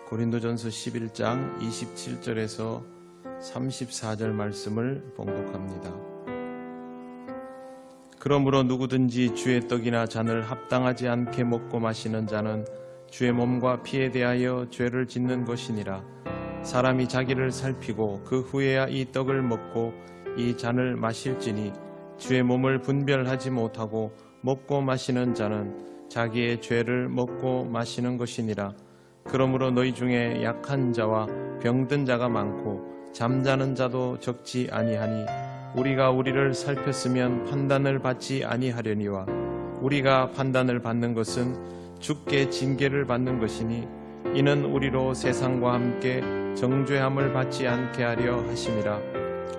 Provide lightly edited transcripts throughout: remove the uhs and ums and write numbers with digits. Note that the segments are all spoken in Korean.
고린도전서 11장 27절에서 34절 말씀을 봉독합니다. 그러므로 누구든지 주의 떡이나 잔을 합당하지 않게 먹고 마시는 자는 주의 몸과 피에 대하여 죄를 짓는 것이니라. 사람이 자기를 살피고 그 후에야 이 떡을 먹고 이 잔을 마실지니 주의 몸을 분별하지 못하고 먹고 마시는 자는 자기의 죄를 먹고 마시는 것이니라. 그러므로 너희 중에 약한 자와 병든 자가 많고 잠자는 자도 적지 아니하니 우리가 우리를 살폈으면 판단을 받지 아니하려니와 우리가 판단을 받는 것은 주께 징계를 받는 것이니 이는 우리로 세상과 함께 정죄함을 받지 않게 하려 하심이라.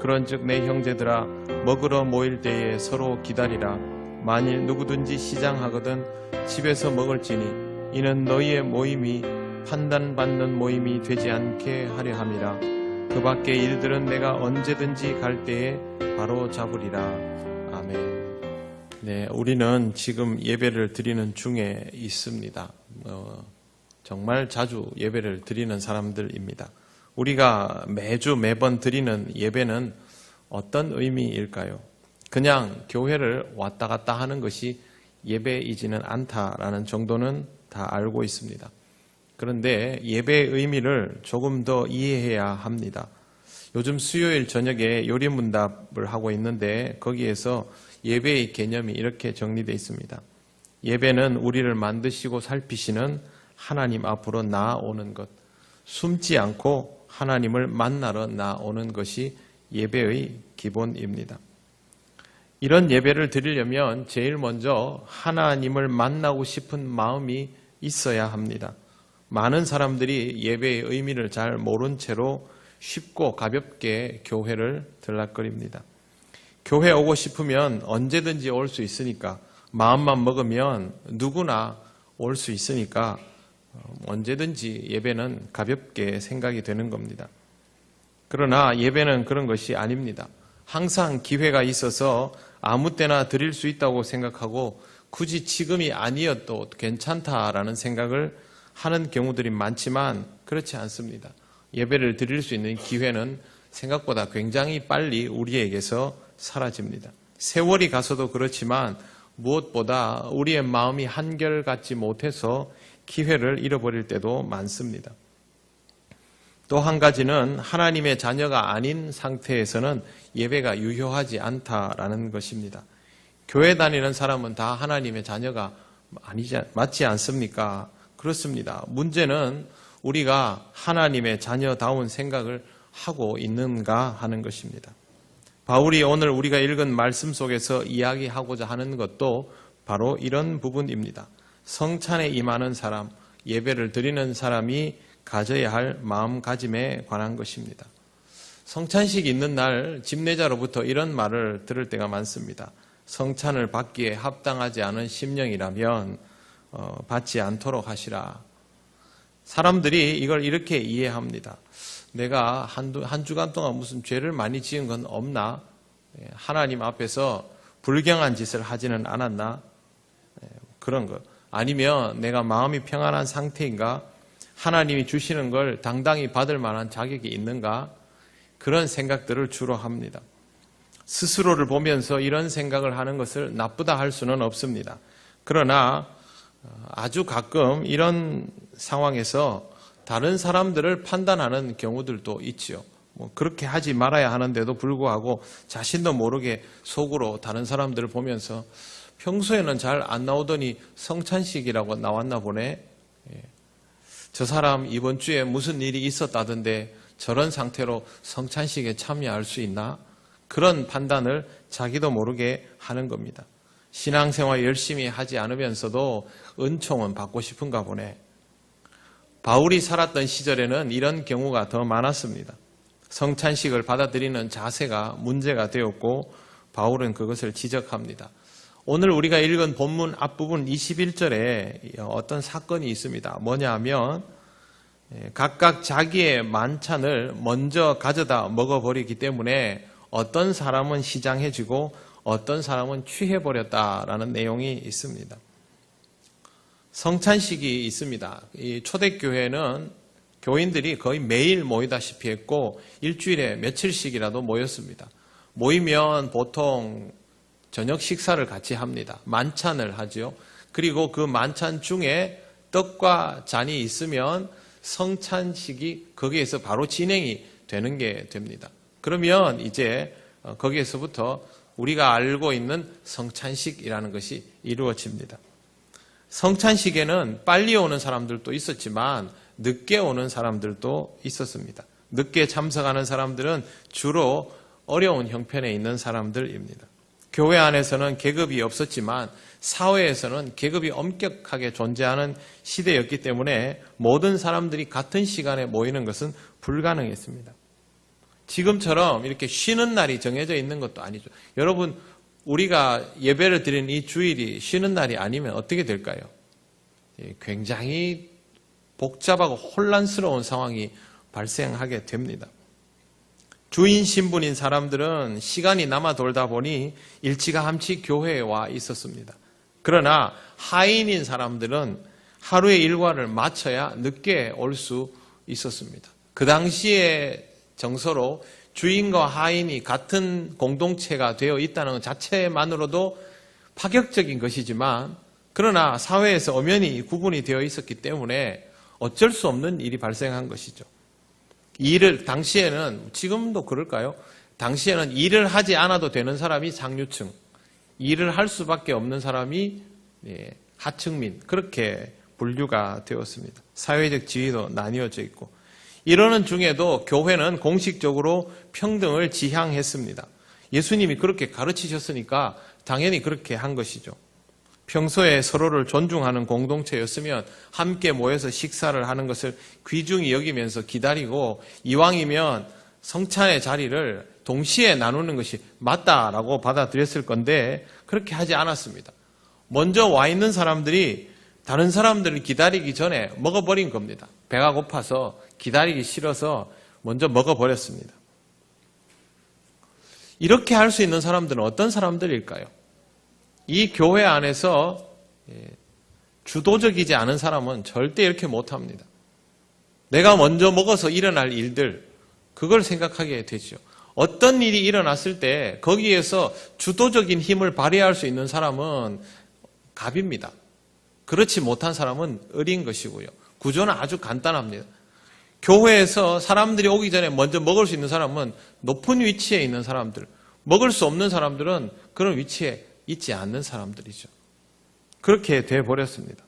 그런즉 내 형제들아 먹으러 모일 때에 서로 기다리라. 만일 누구든지 시장하거든 집에서 먹을지니 이는 너희의 모임이 판단받는 모임이 되지 않게 하려 함이라. 그 밖의 일들은 내가 언제든지 갈 때에 바로 잡으리라. 아멘. 네, 우리는 지금 예배를 드리는 중에 있습니다. 정말 자주 예배를 드리는 사람들입니다. 우리가 매번 드리는 예배는 어떤 의미일까요? 그냥 교회를 왔다 갔다 하는 것이 예배이지는 않다라는 정도는 다 알고 있습니다. 그런데 예배의 의미를 조금 더 이해해야 합니다. 요즘 수요일 저녁에 요리문답을 하고 있는데 거기에서 예배의 개념이 이렇게 정리되어 있습니다. 예배는 우리를 만드시고 살피시는 하나님 앞으로 나아오는 것, 숨지 않고 하나님을 만나러 나아오는 것이 예배의 기본입니다. 이런 예배를 드리려면 제일 먼저 하나님을 만나고 싶은 마음이 있어야 합니다. 많은 사람들이 예배의 의미를 잘 모른 채로 쉽고 가볍게 교회를 들락거립니다. 교회 오고 싶으면 언제든지 올 수 있으니까, 마음만 먹으면 누구나 올 수 있으니까 언제든지 예배는 가볍게 생각이 되는 겁니다. 그러나 예배는 그런 것이 아닙니다. 항상 기회가 있어서 아무 때나 드릴 수 있다고 생각하고 굳이 지금이 아니어도 괜찮다라는 생각을 하는 경우들이 많지만 그렇지 않습니다. 예배를 드릴 수 있는 기회는 생각보다 굉장히 빨리 우리에게서 사라집니다. 세월이 가서도 그렇지만 무엇보다 우리의 마음이 한결같지 못해서 기회를 잃어버릴 때도 많습니다. 또 한 가지는 하나님의 자녀가 아닌 상태에서는 예배가 유효하지 않다라는 것입니다. 교회 다니는 사람은 다 하나님의 자녀가 맞지 않습니까? 그렇습니다. 문제는 우리가 하나님의 자녀다운 생각을 하고 있는가 하는 것입니다. 바울이 오늘 우리가 읽은 말씀 속에서 이야기하고자 하는 것도 바로 이런 부분입니다. 성찬에 임하는 사람, 예배를 드리는 사람이 가져야 할 마음가짐에 관한 것입니다. 성찬식 있는 날 집례자로부터 이런 말을 들을 때가 많습니다. 성찬을 받기에 합당하지 않은 심령이라면 받지 않도록 하시라. 사람들이 이걸 이렇게 이해합니다. 내가 한 주간 동안 무슨 죄를 많이 지은 건 없나? 하나님 앞에서 불경한 짓을 하지는 않았나? 그런 것. 아니면 내가 마음이 평안한 상태인가? 하나님이 주시는 걸 당당히 받을 만한 자격이 있는가? 그런 생각들을 주로 합니다. 스스로를 보면서 이런 생각을 하는 것을 나쁘다 할 수는 없습니다. 그러나 아주 가끔 이런 상황에서 다른 사람들을 판단하는 경우들도 있지요. 그렇게 하지 말아야 하는데도 불구하고 자신도 모르게 속으로 다른 사람들을 보면서 평소에는 잘 안 나오더니 성찬식이라고 나왔나 보네. 저 사람 이번 주에 무슨 일이 있었다던데 저런 상태로 성찬식에 참여할 수 있나? 그런 판단을 자기도 모르게 하는 겁니다. 신앙생활 열심히 하지 않으면서도 은총은 받고 싶은가 보네. 바울이 살았던 시절에는 이런 경우가 더 많았습니다. 성찬식을 받아들이는 자세가 문제가 되었고 바울은 그것을 지적합니다. 오늘 우리가 읽은 본문 앞부분 21절에 어떤 사건이 있습니다. 뭐냐 하면 각각 자기의 만찬을 먼저 가져다 먹어버리기 때문에 어떤 사람은 시장해지고 어떤 사람은 취해버렸다라는 내용이 있습니다. 성찬식이 있습니다. 이 초대교회는 교인들이 거의 매일 모이다시피 했고 일주일에 며칠씩이라도 모였습니다. 모이면 보통 저녁 식사를 같이 합니다. 만찬을 하죠. 그리고 그 만찬 중에 떡과 잔이 있으면 성찬식이 거기에서 바로 진행이 되는 게 됩니다. 그러면 이제 거기에서부터 우리가 알고 있는 성찬식이라는 것이 이루어집니다. 성찬식에는 빨리 오는 사람들도 있었지만 늦게 오는 사람들도 있었습니다. 늦게 참석하는 사람들은 주로 어려운 형편에 있는 사람들입니다. 교회 안에서는 계급이 없었지만 사회에서는 계급이 엄격하게 존재하는 시대였기 때문에 모든 사람들이 같은 시간에 모이는 것은 불가능했습니다. 지금처럼 이렇게 쉬는 날이 정해져 있는 것도 아니죠. 여러분, 우리가 예배를 드리는 이 주일이 쉬는 날이 아니면 어떻게 될까요? 굉장히 복잡하고 혼란스러운 상황이 발생하게 됩니다. 주인 신분인 사람들은 시간이 남아 돌다 보니 일찌감치 교회에 와 있었습니다. 그러나 하인인 사람들은 하루의 일과를 마쳐야 늦게 올 수 있었습니다. 그 당시의 정서로 주인과 하인이 같은 공동체가 되어 있다는 것 자체만으로도 파격적인 것이지만 그러나 사회에서 엄연히 구분이 되어 있었기 때문에 어쩔 수 없는 일이 발생한 것이죠. 당시에는, 지금도 그럴까요? 당시에는 일을 하지 않아도 되는 사람이 상류층, 일을 할 수밖에 없는 사람이 하층민, 그렇게 분류가 되었습니다. 사회적 지위도 나뉘어져 있고, 이러는 중에도 교회는 공식적으로 평등을 지향했습니다. 예수님이 그렇게 가르치셨으니까 당연히 그렇게 한 것이죠. 평소에 서로를 존중하는 공동체였으면 함께 모여서 식사를 하는 것을 귀중히 여기면서 기다리고 이왕이면 성찬의 자리를 동시에 나누는 것이 맞다라고 받아들였을 건데 그렇게 하지 않았습니다. 먼저 와 있는 사람들이 다른 사람들을 기다리기 전에 먹어버린 겁니다. 배가 고파서 기다리기 싫어서 먼저 먹어버렸습니다. 이렇게 할 수 있는 사람들은 어떤 사람들일까요? 이 교회 안에서 주도적이지 않은 사람은 절대 이렇게 못합니다. 내가 먼저 먹어서 일어날 일들, 그걸 생각하게 되죠. 어떤 일이 일어났을 때 거기에서 주도적인 힘을 발휘할 수 있는 사람은 갑입니다. 그렇지 못한 사람은 을인 것이고요. 구조는 아주 간단합니다. 교회에서 사람들이 오기 전에 먼저 먹을 수 있는 사람은 높은 위치에 있는 사람들, 먹을 수 없는 사람들은 그런 위치에 있지 않는 사람들이죠. 그렇게 돼버렸습니다.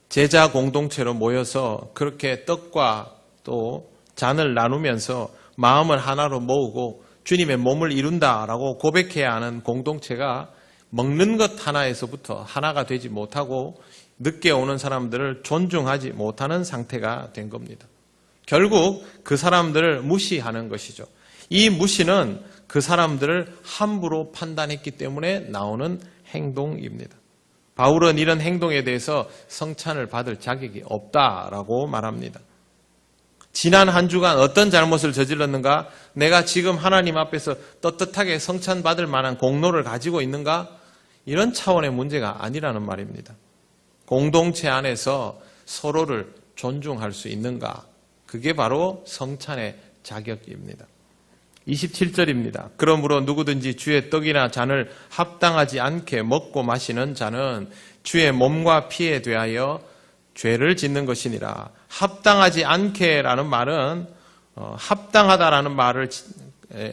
제자 공동체로 모여서 그렇게 떡과 또 잔을 나누면서 마음을 하나로 모으고 주님의 몸을 이룬다라고 고백해야 하는 공동체가 먹는 것 하나에서부터 하나가 되지 못하고 늦게 오는 사람들을 존중하지 못하는 상태가 된 겁니다. 결국 그 사람들을 무시하는 것이죠. 이 무시는 그 사람들을 함부로 판단했기 때문에 나오는 행동입니다. 바울은 이런 행동에 대해서 성찬을 받을 자격이 없다라고 말합니다. 지난 한 주간 어떤 잘못을 저질렀는가? 내가 지금 하나님 앞에서 떳떳하게 성찬 받을 만한 공로를 가지고 있는가? 이런 차원의 문제가 아니라는 말입니다. 공동체 안에서 서로를 존중할 수 있는가? 그게 바로 성찬의 자격입니다. 27절입니다. 그러므로 누구든지 주의 떡이나 잔을 합당하지 않게 먹고 마시는 자는 주의 몸과 피에 대하여 죄를 짓는 것이니라. 합당하지 않게라는 말은 합당하다라는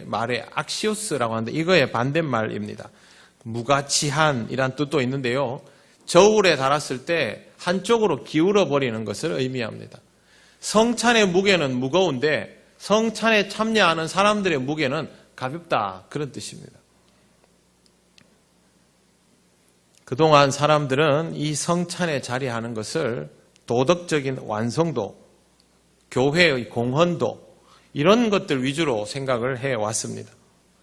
말의 악시오스라고 하는데 이거의 반대말입니다. 무가치한이란 뜻도 있는데요. 저울에 달았을 때 한쪽으로 기울어 버리는 것을 의미합니다. 성찬의 무게는 무거운데 성찬에 참여하는 사람들의 무게는 가볍다, 그런 뜻입니다. 그동안 사람들은 이 성찬에 자리하는 것을 도덕적인 완성도, 교회의 공헌도 이런 것들 위주로 생각을 해왔습니다.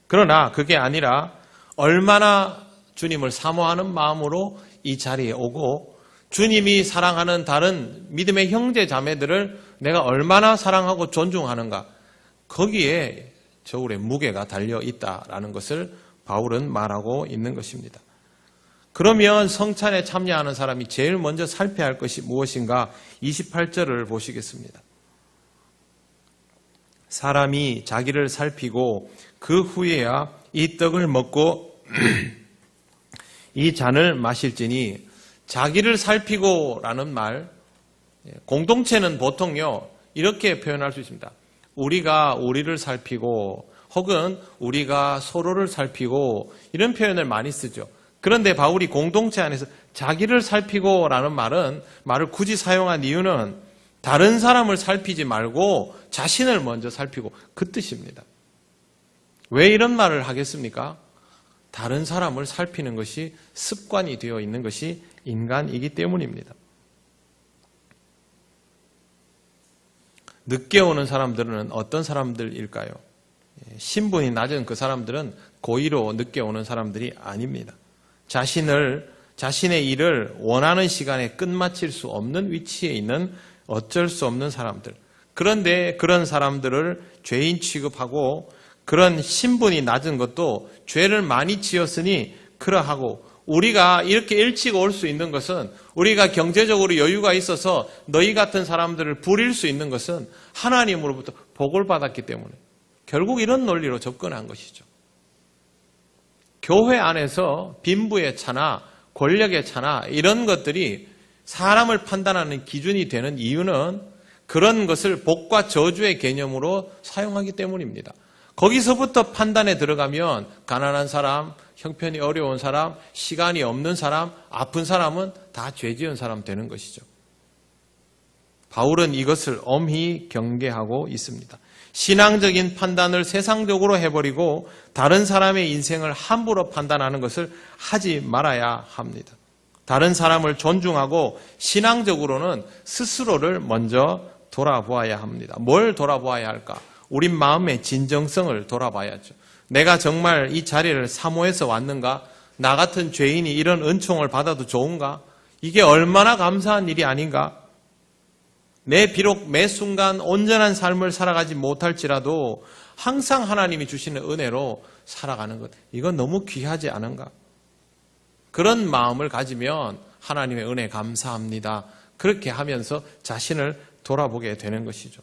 그러나 그게 아니라 얼마나 주님을 사모하는 마음으로 이 자리에 오고 주님이 사랑하는 다른 믿음의 형제 자매들을 내가 얼마나 사랑하고 존중하는가, 거기에 저울의 무게가 달려 있다라는 것을 바울은 말하고 있는 것입니다. 그러면 성찬에 참여하는 사람이 제일 먼저 살펴야 할 것이 무엇인가? 28절을 보시겠습니다. 사람이 자기를 살피고 그 후에야 이 떡을 먹고 이 잔을 마실지니, 자기를 살피고라는 말, 공동체는 보통요 이렇게 표현할 수 있습니다. 우리가 우리를 살피고, 혹은 우리가 서로를 살피고, 이런 표현을 많이 쓰죠. 그런데 바울이 공동체 안에서 자기를 살피고라는 말을 굳이 사용한 이유는 다른 사람을 살피지 말고 자신을 먼저 살피고, 그 뜻입니다. 왜 이런 말을 하겠습니까? 다른 사람을 살피는 것이 습관이 되어 있는 것이 인간이기 때문입니다. 늦게 오는 사람들은 어떤 사람들일까요? 신분이 낮은 그 사람들은 고의로 늦게 오는 사람들이 아닙니다. 자신의 일을 원하는 시간에 끝마칠 수 없는 위치에 있는 어쩔 수 없는 사람들. 그런데 그런 사람들을 죄인 취급하고, 그런 신분이 낮은 것도 죄를 많이 지었으니 그러하고, 우리가 이렇게 일찍 올 수 있는 것은, 우리가 경제적으로 여유가 있어서 너희 같은 사람들을 부릴 수 있는 것은 하나님으로부터 복을 받았기 때문에, 결국 이런 논리로 접근한 것이죠. 교회 안에서 빈부의 차나 권력의 차나 이런 것들이 사람을 판단하는 기준이 되는 이유는 그런 것을 복과 저주의 개념으로 사용하기 때문입니다. 거기서부터 판단에 들어가면 가난한 사람, 형편이 어려운 사람, 시간이 없는 사람, 아픈 사람은 다 죄 지은 사람 되는 것이죠. 바울은 이것을 엄히 경계하고 있습니다. 신앙적인 판단을 세상적으로 해버리고 다른 사람의 인생을 함부로 판단하는 것을 하지 말아야 합니다. 다른 사람을 존중하고 신앙적으로는 스스로를 먼저 돌아보아야 합니다. 뭘 돌아보아야 할까? 우리 마음의 진정성을 돌아봐야죠. 내가 정말 이 자리를 사모해서 왔는가? 나 같은 죄인이 이런 은총을 받아도 좋은가? 이게 얼마나 감사한 일이 아닌가? 비록 매 순간 온전한 삶을 살아가지 못할지라도 항상 하나님이 주시는 은혜로 살아가는 것, 이건 너무 귀하지 않은가? 그런 마음을 가지면 하나님의 은혜 감사합니다. 그렇게 하면서 자신을 돌아보게 되는 것이죠.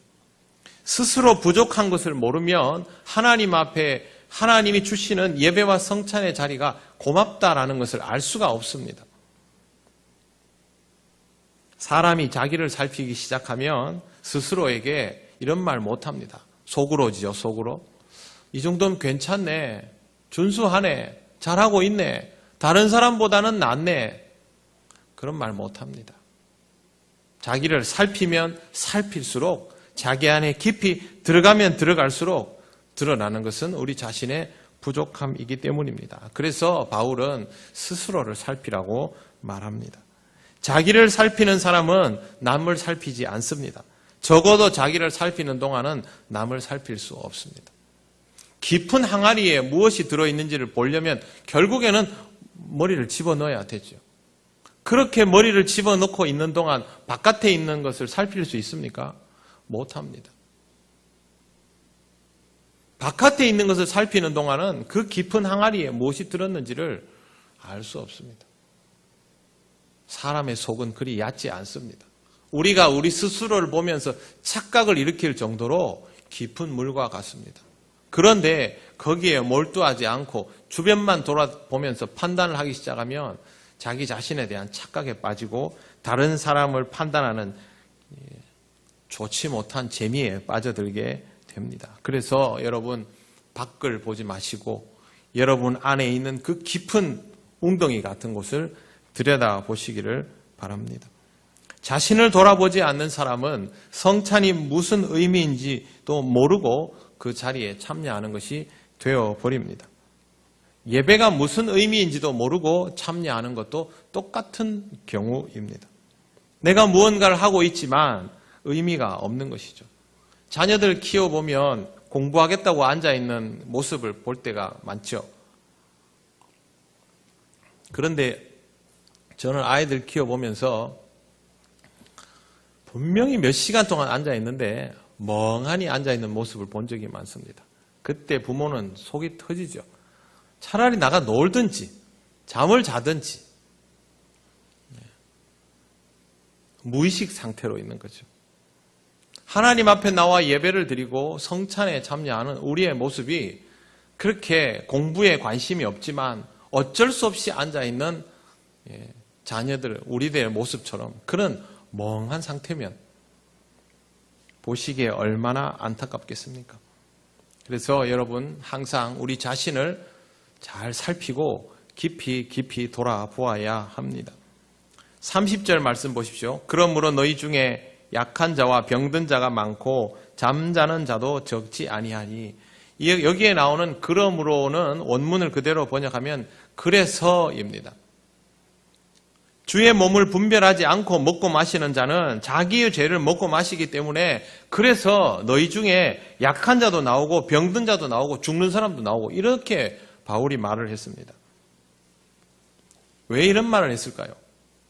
스스로 부족한 것을 모르면 하나님 앞에 하나님이 주시는 예배와 성찬의 자리가 고맙다라는 것을 알 수가 없습니다. 사람이 자기를 살피기 시작하면 스스로에게 이런 말 못합니다. 속으로지요, 속으로. 이 정도면 괜찮네, 준수하네, 잘하고 있네, 다른 사람보다는 낫네, 그런 말 못합니다. 자기를 살피면 살필수록, 자기 안에 깊이 들어가면 들어갈수록 드러나는 것은 우리 자신의 부족함이기 때문입니다. 그래서 바울은 스스로를 살피라고 말합니다. 자기를 살피는 사람은 남을 살피지 않습니다. 적어도 자기를 살피는 동안은 남을 살필 수 없습니다. 깊은 항아리에 무엇이 들어있는지를 보려면 결국에는 머리를 집어넣어야 되죠. 그렇게 머리를 집어넣고 있는 동안 바깥에 있는 것을 살필 수 있습니까? 못합니다. 바깥에 있는 것을 살피는 동안은 그 깊은 항아리에 무엇이 들었는지를 알 수 없습니다. 사람의 속은 그리 얕지 않습니다. 우리가 우리 스스로를 보면서 착각을 일으킬 정도로 깊은 물과 같습니다. 그런데 거기에 몰두하지 않고 주변만 돌아보면서 판단을 하기 시작하면 자기 자신에 대한 착각에 빠지고 다른 사람을 판단하는 좋지 못한 재미에 빠져들게 됩니다. 그래서 여러분, 밖을 보지 마시고 여러분 안에 있는 그 깊은 웅덩이 같은 곳을 들여다보시기를 바랍니다. 자신을 돌아보지 않는 사람은 성찬이 무슨 의미인지도 모르고 그 자리에 참여하는 것이 되어버립니다. 예배가 무슨 의미인지도 모르고 참여하는 것도 똑같은 경우입니다. 내가 무언가를 하고 있지만 의미가 없는 것이죠. 자녀들 키워보면 공부하겠다고 앉아있는 모습을 볼 때가 많죠. 그런데 저는 아이들 키워보면서 분명히 몇 시간 동안 앉아있는데 멍하니 앉아있는 모습을 본 적이 많습니다. 그때 부모는 속이 터지죠. 차라리 나가 놀든지 잠을 자든지 무의식 상태로 있는 거죠. 하나님 앞에 나와 예배를 드리고 성찬에 참여하는 우리의 모습이 그렇게 공부에 관심이 없지만 어쩔 수 없이 앉아있는 자녀들, 우리들의 모습처럼 그런 멍한 상태면 보시기에 얼마나 안타깝겠습니까? 그래서 여러분 항상 우리 자신을 잘 살피고 깊이 돌아보아야 합니다. 30절 말씀 보십시오. 그러므로 너희 중에 약한 자와 병든 자가 많고 잠자는 자도 적지 아니하니. 여기에 나오는 그러므로는 원문을 그대로 번역하면 그래서입니다. 주의 몸을 분별하지 않고 먹고 마시는 자는 자기의 죄를 먹고 마시기 때문에 그래서 너희 중에 약한 자도 나오고 병든 자도 나오고 죽는 사람도 나오고 이렇게 바울이 말을 했습니다. 왜 이런 말을 했을까요?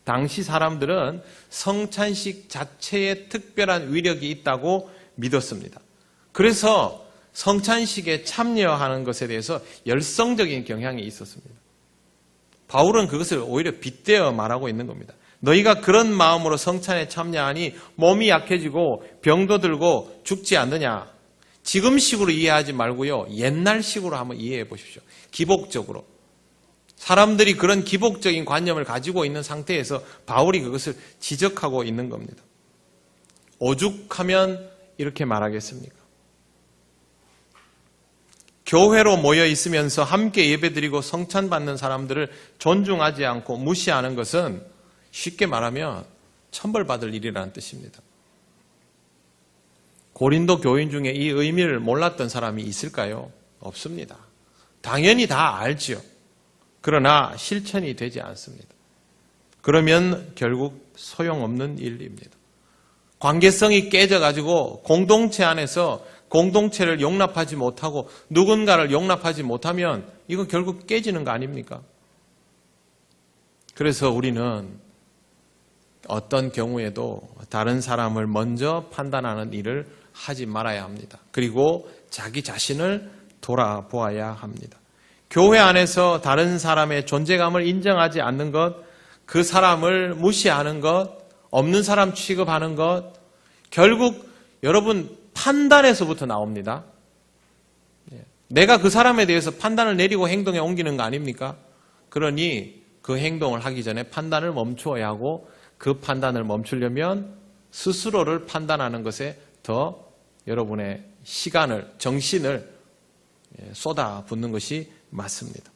당시 사람들은 성찬식 자체에 특별한 위력이 있다고 믿었습니다. 그래서 성찬식에 참여하는 것에 대해서 열성적인 경향이 있었습니다. 바울은 그것을 오히려 빗대어 말하고 있는 겁니다. 너희가 그런 마음으로 성찬에 참여하니 몸이 약해지고 병도 들고 죽지 않느냐. 지금식으로 이해하지 말고요. 옛날식으로 한번 이해해 보십시오. 기복적으로. 사람들이 그런 기복적인 관념을 가지고 있는 상태에서 바울이 그것을 지적하고 있는 겁니다. 오죽하면 이렇게 말하겠습니까? 교회로 모여 있으면서 함께 예배드리고 성찬받는 사람들을 존중하지 않고 무시하는 것은 쉽게 말하면 천벌받을 일이라는 뜻입니다. 고린도 교인 중에 이 의미를 몰랐던 사람이 있을까요? 없습니다. 당연히 다 알지요. 그러나 실천이 되지 않습니다. 그러면 결국 소용없는 일입니다. 관계성이 깨져가지고 공동체 안에서 공동체를 용납하지 못하고 누군가를 용납하지 못하면 이건 결국 깨지는 거 아닙니까? 그래서 우리는 어떤 경우에도 다른 사람을 먼저 판단하는 일을 하지 말아야 합니다. 그리고 자기 자신을 돌아보아야 합니다. 교회 안에서 다른 사람의 존재감을 인정하지 않는 것, 그 사람을 무시하는 것, 없는 사람 취급하는 것, 결국 여러분 판단에서부터 나옵니다. 내가 그 사람에 대해서 판단을 내리고 행동에 옮기는 거 아닙니까? 그러니 그 행동을 하기 전에 판단을 멈추어야 하고 그 판단을 멈추려면 스스로를 판단하는 것에 더 여러분의 시간을, 정신을 쏟아붓는 것이 맞습니다.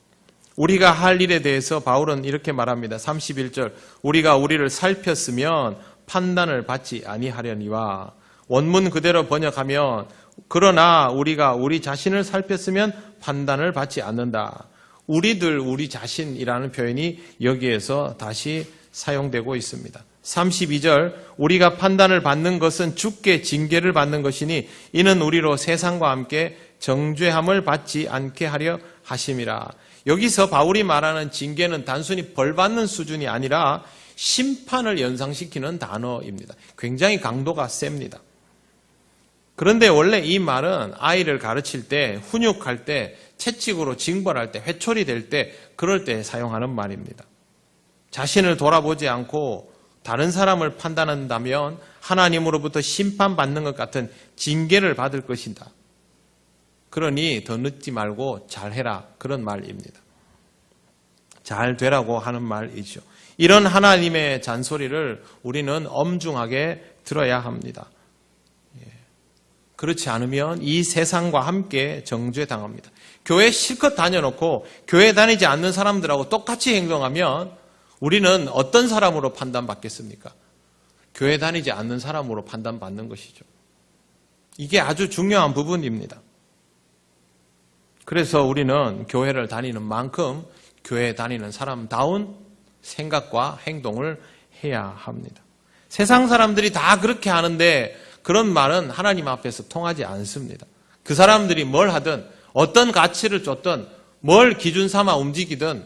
우리가 할 일에 대해서 바울은 이렇게 말합니다. 31절 우리가 우리를 살폈으면 판단을 받지 아니하려니와. 원문 그대로 번역하면 그러나 우리가 우리 자신을 살폈으면 판단을 받지 않는다. 우리들, 우리 자신이라는 표현이 여기에서 다시 사용되고 있습니다. 32절 우리가 판단을 받는 것은 주께 징계를 받는 것이니 이는 우리로 세상과 함께 정죄함을 받지 않게 하려 하심이라. 여기서 바울이 말하는 징계는 단순히 벌받는 수준이 아니라 심판을 연상시키는 단어입니다. 굉장히 강도가 셉니다. 그런데 원래 이 말은 아이를 가르칠 때, 훈육할 때, 채찍으로 징벌할 때, 회초리 될 때, 그럴 때 사용하는 말입니다. 자신을 돌아보지 않고 다른 사람을 판단한다면 하나님으로부터 심판받는 것 같은 징계를 받을 것이다. 그러니 더 늦지 말고 잘해라. 그런 말입니다. 잘 되라고 하는 말이죠. 이런 하나님의 잔소리를 우리는 엄중하게 들어야 합니다. 그렇지 않으면 이 세상과 함께 정죄당합니다. 교회 실컷 다녀놓고 교회 다니지 않는 사람들하고 똑같이 행동하면 우리는 어떤 사람으로 판단받겠습니까? 교회 다니지 않는 사람으로 판단받는 것이죠. 이게 아주 중요한 부분입니다. 그래서 우리는 교회를 다니는 만큼 교회 다니는 사람다운 생각과 행동을 해야 합니다. 세상 사람들이 다 그렇게 하는데 그런 말은 하나님 앞에서 통하지 않습니다. 그 사람들이 뭘 하든 어떤 가치를 쫓든 뭘 기준 삼아 움직이든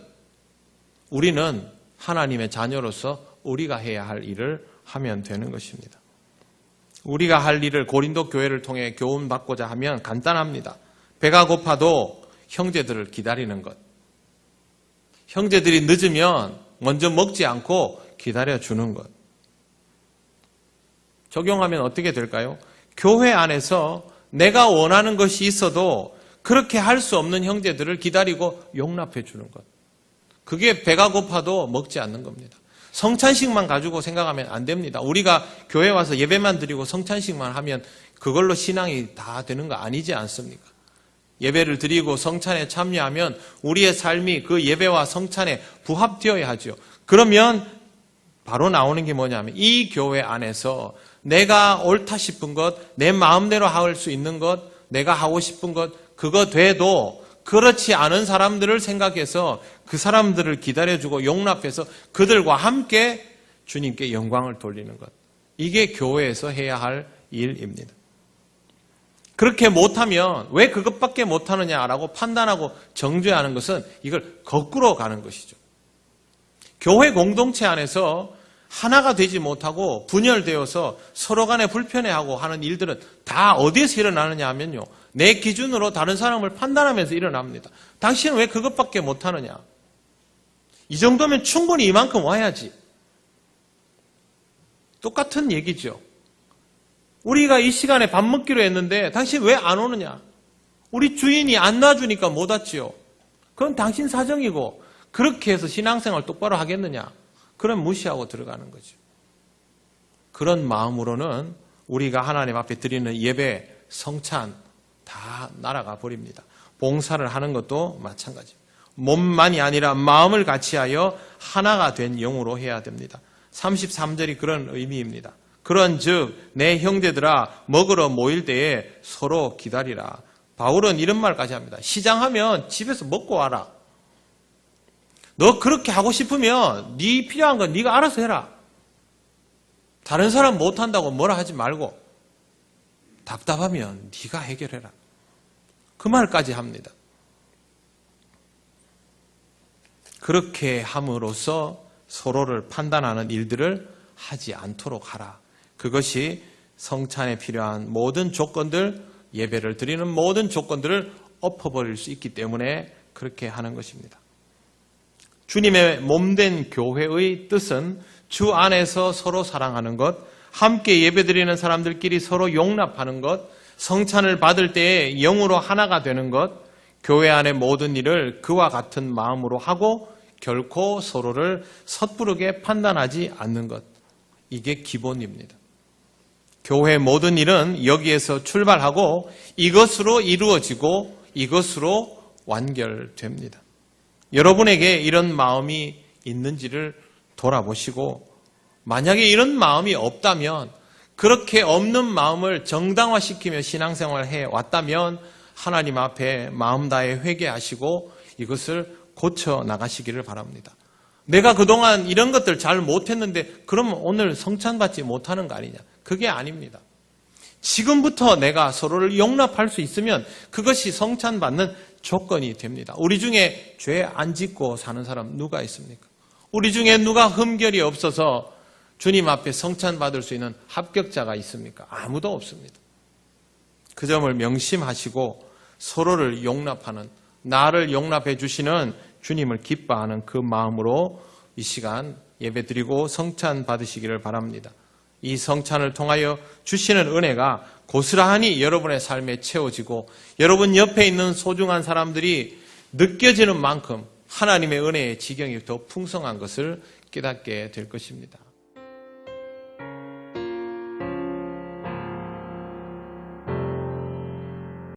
우리는 하나님의 자녀로서 우리가 해야 할 일을 하면 되는 것입니다. 우리가 할 일을 고린도 교회를 통해 교훈받고자 하면 간단합니다. 배가 고파도 형제들을 기다리는 것. 형제들이 늦으면 먼저 먹지 않고 기다려주는 것. 적용하면 어떻게 될까요? 교회 안에서 내가 원하는 것이 있어도 그렇게 할 수 없는 형제들을 기다리고 용납해 주는 것. 그게 배가 고파도 먹지 않는 겁니다. 성찬식만 가지고 생각하면 안 됩니다. 우리가 교회 와서 예배만 드리고 성찬식만 하면 그걸로 신앙이 다 되는 거 아니지 않습니까? 예배를 드리고 성찬에 참여하면 우리의 삶이 그 예배와 성찬에 부합되어야 하죠. 그러면 바로 나오는 게 뭐냐면 이 교회 안에서 내가 옳다 싶은 것, 내 마음대로 할 수 있는 것, 내가 하고 싶은 것, 그거 돼도 그렇지 않은 사람들을 생각해서 그 사람들을 기다려주고 용납해서 그들과 함께 주님께 영광을 돌리는 것. 이게 교회에서 해야 할 일입니다. 그렇게 못하면 왜 그것밖에 못하느냐라고 판단하고 정죄하는 것은 이걸 거꾸로 가는 것이죠. 교회 공동체 안에서 하나가 되지 못하고 분열되어서 서로 간에 불편해하고 하는 일들은 다 어디에서 일어나느냐 하면요. 내 기준으로 다른 사람을 판단하면서 일어납니다. 당신은 왜 그것밖에 못하느냐? 이 정도면 충분히 이만큼 와야지. 똑같은 얘기죠. 우리가 이 시간에 밥 먹기로 했는데 당신 왜 안 오느냐? 우리 주인이 안 놔주니까 못 왔지요. 그건 당신 사정이고 그렇게 해서 신앙생활 똑바로 하겠느냐? 그럼 무시하고 들어가는 거죠. 그런 마음으로는 우리가 하나님 앞에 드리는 예배, 성찬 다 날아가 버립니다. 봉사를 하는 것도 마찬가지입니다. 몸만이 아니라 마음을 같이하여 하나가 된 영으로 해야 됩니다. 33절이 그런 의미입니다. 그런즉 내 형제들아 먹으러 모일 때에 서로 기다리라. 바울은 이런 말까지 합니다. 시장하면 집에서 먹고 와라. 너 그렇게 하고 싶으면 네 필요한 건 네가 알아서 해라. 다른 사람 못한다고 뭐라 하지 말고 답답하면 네가 해결해라. 그 말까지 합니다. 그렇게 함으로써 서로를 판단하는 일들을 하지 않도록 하라. 그것이 성찬에 필요한 모든 조건들, 예배를 드리는 모든 조건들을 엎어버릴 수 있기 때문에 그렇게 하는 것입니다. 주님의 몸된 교회의 뜻은 주 안에서 서로 사랑하는 것, 함께 예배드리는 사람들끼리 서로 용납하는 것, 성찬을 받을 때에 영으로 하나가 되는 것, 교회 안의 모든 일을 그와 같은 마음으로 하고 결코 서로를 섣부르게 판단하지 않는 것. 이게 기본입니다. 교회의 모든 일은 여기에서 출발하고 이것으로 이루어지고 이것으로 완결됩니다. 여러분에게 이런 마음이 있는지를 돌아보시고 만약에 이런 마음이 없다면 그렇게 없는 마음을 정당화시키며 신앙생활을 해왔다면 하나님 앞에 마음 다해 회개하시고 이것을 고쳐 나가시기를 바랍니다. 내가 그동안 이런 것들 잘 못했는데 그러면 오늘 성찬 받지 못하는 거 아니냐? 그게 아닙니다. 지금부터 내가 서로를 용납할 수 있으면 그것이 성찬 받는 조건이 됩니다. 우리 중에 죄 안 짓고 사는 사람 누가 있습니까? 우리 중에 누가 흠결이 없어서 주님 앞에 성찬 받을 수 있는 합격자가 있습니까? 아무도 없습니다. 그 점을 명심하시고 서로를 용납하는, 나를 용납해 주시는 주님을 기뻐하는 그 마음으로 이 시간 예배드리고 성찬 받으시기를 바랍니다. 이 성찬을 통하여 주시는 은혜가 고스란히 여러분의 삶에 채워지고 여러분 옆에 있는 소중한 사람들이 느껴지는 만큼 하나님의 은혜의 지경이 더 풍성한 것을 깨닫게 될 것입니다.